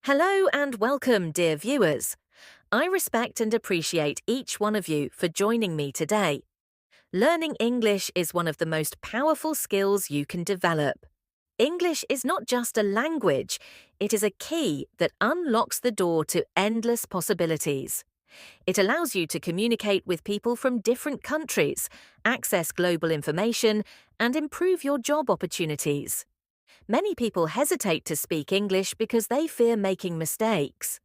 Hello and welcome, dear viewers. I respect and appreciate each one of you for joining me today. Learning English is one of the most powerful skills you can develop. English is not just a language, it is a key that unlocks the door to endless possibilities. It allows you to communicate with people from different countries, access global information, and improve your job opportunities. Many people hesitate to speak English because they fear making mistakes.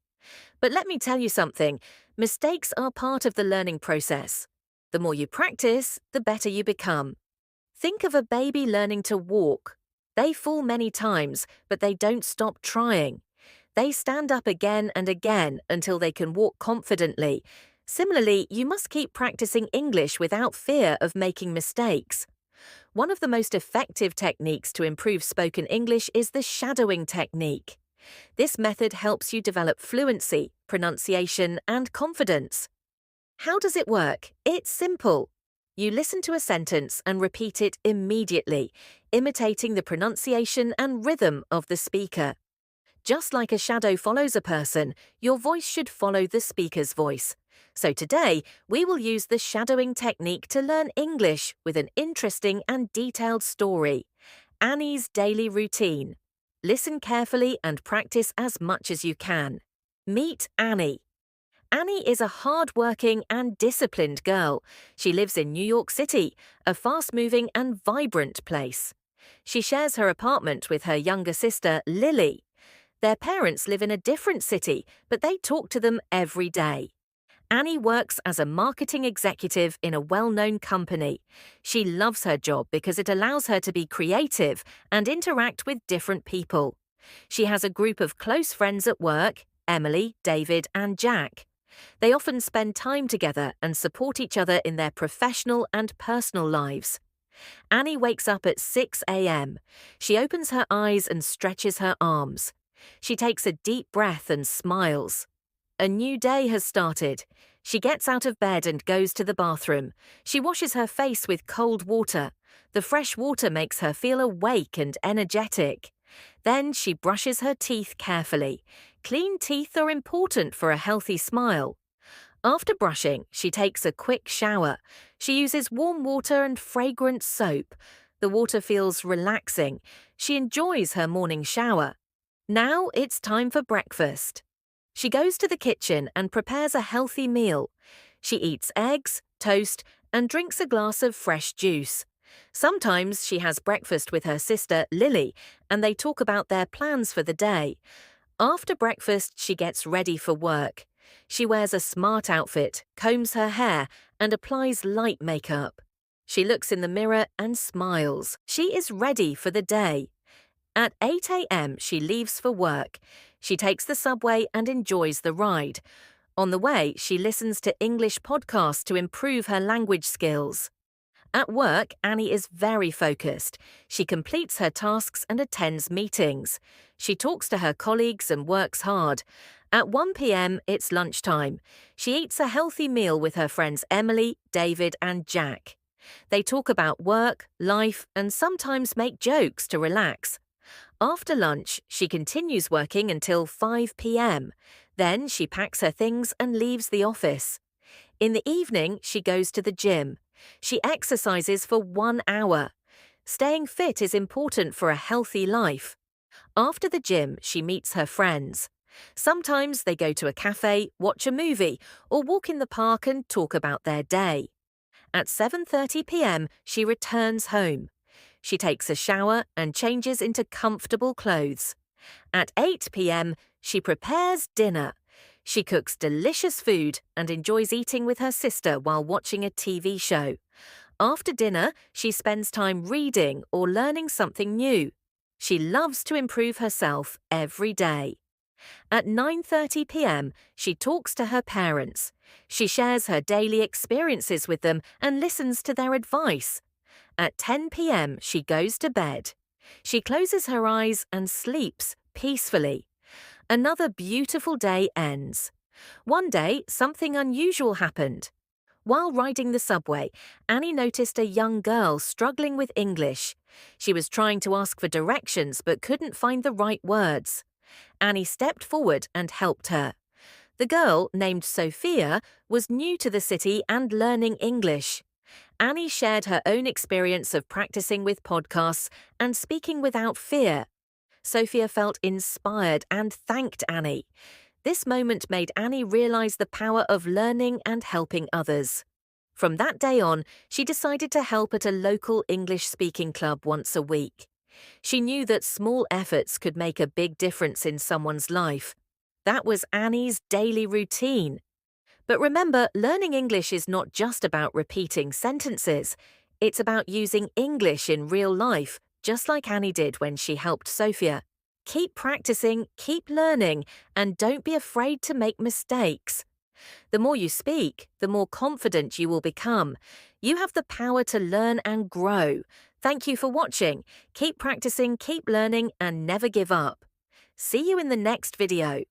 But let me tell you something, mistakes are part of the learning process. The more you practice, the better you become. Think of a baby learning to walk. They fall many times, but they don't stop trying. They stand up again and again until they can walk confidently. Similarly, you must keep practicing English without fear of making mistakes. One of the most effective techniques to improve spoken English is the shadowing technique. This method helps you develop fluency, pronunciation, and confidence. How does it work? It's simple. You listen to a sentence and repeat it immediately, imitating the pronunciation and rhythm of the speaker. Just like a shadow follows a person, your voice should follow the speaker's voice. So today, we will use the shadowing technique to learn English with an interesting and detailed story. Annie's daily routine. Listen carefully and practice as much as you can. Meet Annie. Annie is a hard-working and disciplined girl. She lives in New York City, a fast-moving and vibrant place. She shares her apartment with her younger sister, Lily. Their parents live in a different city, but they talk to them every day. Annie works as a marketing executive in a well-known company. She loves her job because it allows her to be creative and interact with different people. She has a group of close friends at work, Emily, David, and Jack. They often spend time together and support each other in their professional and personal lives. Annie wakes up at 6 a.m. She opens her eyes and stretches her arms. She takes a deep breath and smiles. A new day has started. She gets out of bed and goes to the bathroom. She washes her face with cold water. The fresh water makes her feel awake and energetic. Then she brushes her teeth carefully. Clean teeth are important for a healthy smile. After brushing, she takes a quick shower. She uses warm water and fragrant soap. The water feels relaxing. She enjoys her morning shower. Now it's time for breakfast. She goes to the kitchen and prepares a healthy meal. She eats eggs, toast, and drinks a glass of fresh juice. Sometimes she has breakfast with her sister, Lily, and they talk about their plans for the day. After breakfast, she gets ready for work. She wears a smart outfit, combs her hair, and applies light makeup. She looks in the mirror and smiles. She is ready for the day. At 8 a.m., she leaves for work. She takes the subway and enjoys the ride. On the way, she listens to English podcasts to improve her language skills. At work, Annie is very focused. She completes her tasks and attends meetings. She talks to her colleagues and works hard. At 1 p.m., it's lunchtime. She eats a healthy meal with her friends Emily, David, and Jack. They talk about work, life, and sometimes make jokes to relax. After lunch, she continues working until 5 p.m. Then she packs her things and leaves the office. In the evening, she goes to the gym. She exercises for 1 hour. Staying fit is important for a healthy life. After the gym, she meets her friends. Sometimes they go to a cafe, watch a movie, or walk in the park and talk about their day. At 7:30 p.m., she returns home. She takes a shower and changes into comfortable clothes. At 8 p.m., she prepares dinner. She cooks delicious food and enjoys eating with her sister while watching a TV show. After dinner, she spends time reading or learning something new. She loves to improve herself every day. At 9:30 p.m., she talks to her parents. She shares her daily experiences with them and listens to their advice. At 10 p.m., she goes to bed. She closes her eyes and sleeps peacefully. Another beautiful day ends. One day, something unusual happened. While riding the subway, Annie noticed a young girl struggling with English. She was trying to ask for directions but couldn't find the right words. Annie stepped forward and helped her. The girl, named Sophia, was new to the city and learning English. Annie shared her own experience of practicing with podcasts and speaking without fear. Sophia felt inspired and thanked Annie. This moment made Annie realize the power of learning and helping others. From that day on, she decided to help at a local English-speaking club once a week. She knew that small efforts could make a big difference in someone's life. That was Annie's daily routine. But remember, learning English is not just about repeating sentences. It's about using English in real life, just like Annie did when she helped Sophia. Keep practicing, keep learning, and don't be afraid to make mistakes. The more you speak, the more confident you will become. You have the power to learn and grow. Thank you for watching. Keep practicing, keep learning, and never give up. See you in the next video.